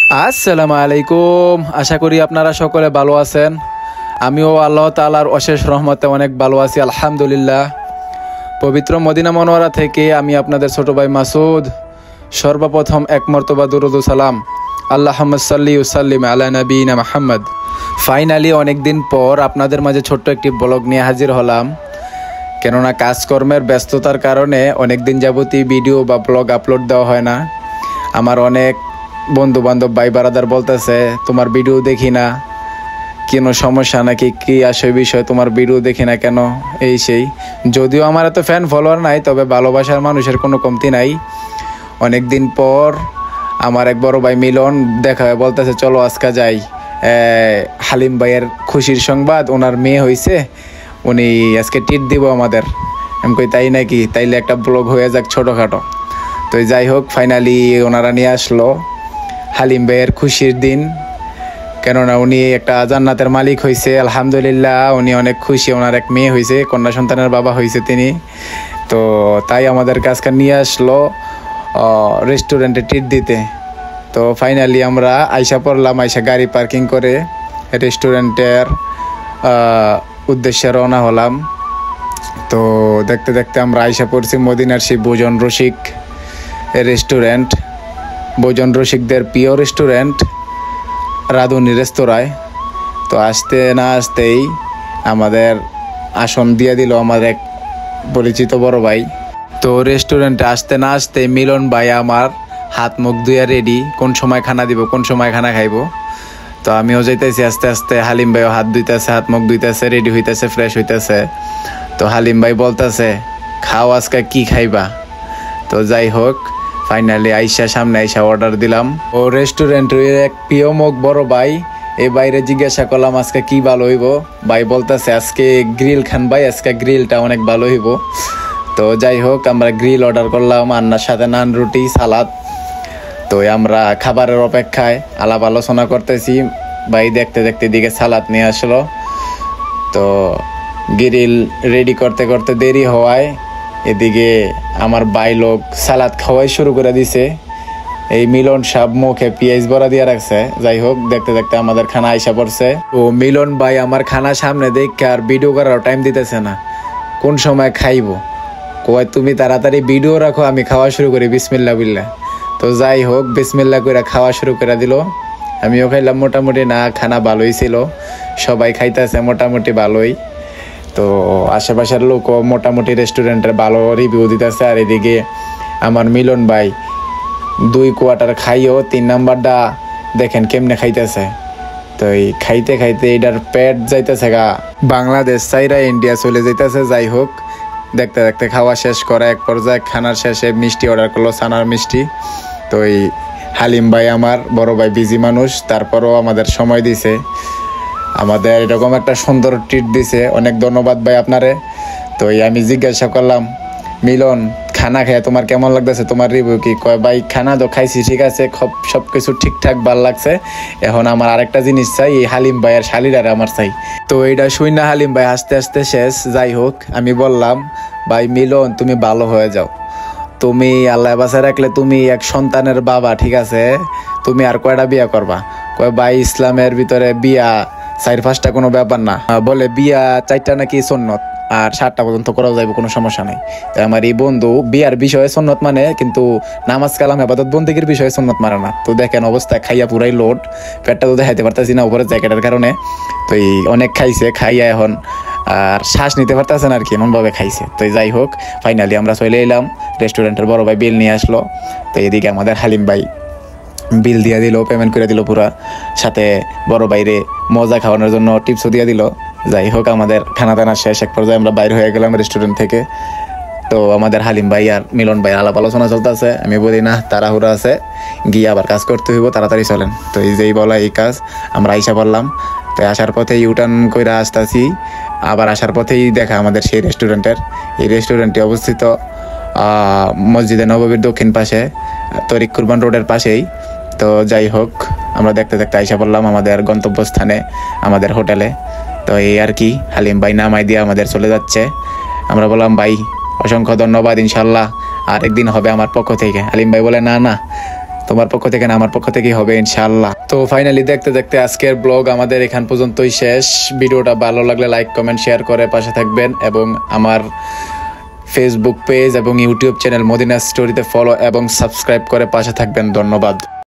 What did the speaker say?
আসসালামু আলাইকুম। আশা করি আপনারা সকলে ভালো আছেন। আমিও আল্লাহ তাআলার অশেষ রহমতে অনেক ভালো আছি, আলহামদুলিল্লাহ। পবিত্র মদিনা মনোয়ারা থেকে আমি আপনাদের ছোট ভাই মাসুদ। সর্বপ্রথম এক মর্তবা দুরুদ ও সালাম আল্লাহুম্মা সাল্লি ওয়া সাল্লিম আলা নবিয়িনা মুহাম্মদ। ফাইনালি অনেকদিন পর আপনাদের মাঝে ছোট্ট একটি ব্লগ নিয়ে হাজির হলাম, কেননা কাজকর্মের ব্যস্ততার কারণে অনেকদিন যাবতই ভিডিও বা ব্লগ আপলোড দেওয়া হয় না। আমার অনেক বন্ধু বান্ধব ভাই বারাদার বলতেছে তোমার ভিডিও দেখি না, কেন সমস্যা নাকি, কি আসে বিষয়, তোমার ভিডিও দেখি না কেন, এই সেই। যদিও আমার এত ফ্যান ফলোয়ার নাই, তবে ভালোবাসার মানুষের কোনো কমতি নাই। অনেক দিন পর আমার এক বড় ভাই মিলন দেখা হয়, বলতেছে চলো আজকে যাই, হালিম ভাইয়ের খুশির সংবাদ, ওনার মেয়ে হয়েছে, উনি আজকে ট্রিট দিব আমাদের। আমি কই তাই নাকি, তাইলে একটা ব্লগ হয়ে যাক ছোটোখাটো। তো যাই হোক, ফাইনালি ওনারা নিয়ে আসলো হালিম ভাইয়ের খুশির দিন, কেননা উনি একটা জান্নাতের মালিক হয়েছে, আলহামদুলিল্লাহ। উনি অনেক খুশি, ওনার এক মেয়ে হয়েছে, কন্যা সন্তানের বাবা হয়েছে তিনি। তো তাই আমাদের কাছকে নিয়ে আসলো রেস্টুরেন্টে ট্রিট দিতে। তো ফাইনালি আমরা আইসা পড়লাম, আইসা গাড়ি পার্কিং করে রেস্টুরেন্টের উদ্দেশ্যে রওনা হলাম। তো দেখতে দেখতে আমরা আইসা পড়ছি মদিনার সেই ভোজন রসিক রেস্টুরেন্ট, ভোজন রসিকদের প্রিয় রেস্টুরেন্ট রাঁধুনি রেস্তোরাঁয়। তো আসতে না আসতেই আমাদের আসন দিয়ে দিল আমার এক পরিচিত বড় ভাই। তো রেস্টুরেন্টে আসতে না আসতেই মিলন ভাই আমার হাত মুখ ধুয়ে রেডি, কোন সময় খানা দিব, কোন সময় খানা খাইব। তো আমিও যাইতেছি আস্তে আস্তে, হালিম ভাইও হাত ধুইতেছে, হাত মুখ ধুইতেছে, রেডি হইতেছে, ফ্রেশ হইতেছে। তো হালিম ভাই বলতেছে খাও আজকে কি খাইবা। তো যাই হোক, ফাইনালি সামনে আইসা অর্ডার দিলাম। ও রেস্টুরেন্টের এক প্রিয় মুখ বড় ভাই, এই বাইরে জিজ্ঞাসা করলাম আজকে কি ভালো হইব। ভাই বলতেছে আজকে গ্রিল খান ভাই, আজকে গ্রিলটা অনেক ভালো হইব। তো যাই হোক, আমরা গ্রিল অর্ডার করলাম, রান্নার সাথে নান, রুটি, সালাদ। তো আমরা খাবারের অপেক্ষায় আলাপ আলোচনা করতেছি, ভাই দেখতে দেখতে দিকে সালাদ নিয়ে আসলো। তো গ্রিল রেডি করতে করতে দেরি হওয়ায় এদিকে আমার ভাই লোক সালাদ খাওয়াই শুরু করে দিছে। এই মিলন সাহেব মুখে পেঁয়াজ বড়া দিয়ে রাখছে। যাই হোক, দেখতে দেখতে আমাদের খানা আইসা পড়ছে। তো মিলন ভাই আমার খানা সামনে দেখে আর ভিডিও করার টাইম দিতেছে না, কোন সময় খাইব। কয় তুমি তাড়াতাড়ি ভিডিও রাখো, আমি খাওয়া শুরু করি, বিসমিল্লাহ বিল্লাহ। তো যাই হোক, বিসমিল্লাহ করে খাওয়া শুরু করে দিল। আমিও খাইলাম মোটামুটি, না খানা ভালোই ছিল, সবাই খাইতেছে মোটামুটি ভালোই। তো আশেপাশের লোকও মোটামুটি রেস্টুরেন্টের ভালো রিভিউ দিতেছে। আর এদিকে আমার মিলন ভাই 2 কোয়ার্টার খাইও 3 নাম্বারটা দেখেন কেমনে খাইতেছে। তো এই খাইতে খাইতে এটার পেট যাইতেছে গা বাংলাদেশ চাইরা ইন্ডিয়া চলে যাইতেছে। যাই হোক, দেখতে দেখতে খাওয়া শেষ করা এক পর্যায়ে খানার শেষে মিষ্টি অর্ডার করলো, ছানার মিষ্টি। তো এই হালিম ভাই আমার বড় ভাই বিজি মানুষ, তারপরও আমাদের সময় দিছে, আমাদের এরকম একটা সুন্দর ট্রিট দিছে। অনেক ধন্যবাদ ভাই আপনারে। তো আমি জিজ্ঞাসা করলাম মিলন খানা খেয়ে তোমার কেমন লাগতেছে, তোমার রিভিউ কি? কয় ভাই খানা তো খাইছি, ঠিক আছে, সব কিছু ঠিকঠাক ভাল লাগছে, এখন আমার আরেকটা জিনিস চাই, এই হালিম ভাইয়ের শালিরারে আমার চাই। তো এইটা শুই না হালিম ভাই আস্তে আস্তে শেষ। যাই হোক, আমি বললাম ভাই মিলন তুমি ভালো হয়ে যাও, তুমি আল্লাহ বাঁচায় রাখলে তুমি এক সন্তানের বাবা, ঠিক আছে, তুমি আর কয়টা বিয়া করবা? কয় ভাই ইসলামের ভিতরে বিয়া 4-5টা কোনো ব্যাপার না, বলে বিয়া 4টা নাকি সুন্নত, আর 7টা পর্যন্ত করা যাবে, কোনো সমস্যা নেই। তাই আমার এই বন্ধু বিয়ার বিষয়ে সুন্নত মানে, কিন্তু নামাজ কালাম ইবাদত বন্দেগীর বিষয়ে সুন্নত মানে না। তো দেখেন অবস্থা, খাইয়া পুরাই লোড, পেটটা তো দেখাইতে পারতেছি না উপরে জ্যাকেটের কারণে। তো এই অনেক খাইছে, খাইয়া এখন আর শ্বাস নিতে পারতেছে না আর কি, এমনভাবে খাইছে। তো যাই হোক, ফাইনালি আমরা চলে এলাম, রেস্টুরেন্টের বড় ভাই বিল নিয়ে আসলো। তো এদিকে আমাদের হালিম ভাই বিল দিয়ে দিল, পেমেন্ট করে দিল পুরা, সাথে বড় বাইরে মজা খাওয়ানোর জন্য টিপসও দিয়ে দিল। যাই হোক, আমাদের খানা দানা শেষ, এক পর্যায়ে আমরা বাইরে হয়ে গেলাম রেস্টুরেন্ট থেকে। তো আমাদের হালিম ভাই আর মিলন ভাই আলাপ আলোচনা চলতেছে। আমি বলি না, তাড়াহুড়া আছে, গিয়ে আবার কাজ করতে হইব, তাড়াতাড়ি চলেন। তো এই যেই বলা এই কাজ, আমরা আইসা পড়লাম। তো আসার পথে ইউটার্ন করে আসতেছি, আবার আসার পথেই দেখা আমাদের সেই রেস্টুরেন্টের। এই রেস্টুরেন্টটি অবস্থিত মসজিদে নববীর দক্ষিণ পাশে, তরিক কুরবান রোডের পাশেই। তো যাই হোক, আমরা দেখতে দেখতে আইসা পড়লাম আমাদের গন্তব্যস্থানে, আমাদের হোটেলে। তো এই আর কি, হালিম ভাই নামাই দিয়ে আমাদের চলে যাচ্ছে। আমরা বললাম ভাই অসংখ্য ধন্যবাদ, ইনশাল্লাহ আর একদিন হবে আমার পক্ষ থেকে। হালিম ভাই বলে না না, তোমার পক্ষ থেকে না আমার পক্ষ থেকেই হবে ইনশাআল্লাহ। তো ফাইনালি দেখতে দেখতে আজকের ব্লগ আমাদের এখান পর্যন্তই শেষ। ভিডিওটা ভালো লাগলে লাইক কমেন্ট শেয়ার করে পাশে থাকবেন এবং আমার ফেসবুক পেজ এবং ইউটিউব চ্যানেল মদিনা স্টোরিতে ফলো এবং সাবস্ক্রাইব করে পাশে থাকবেন। ধন্যবাদ।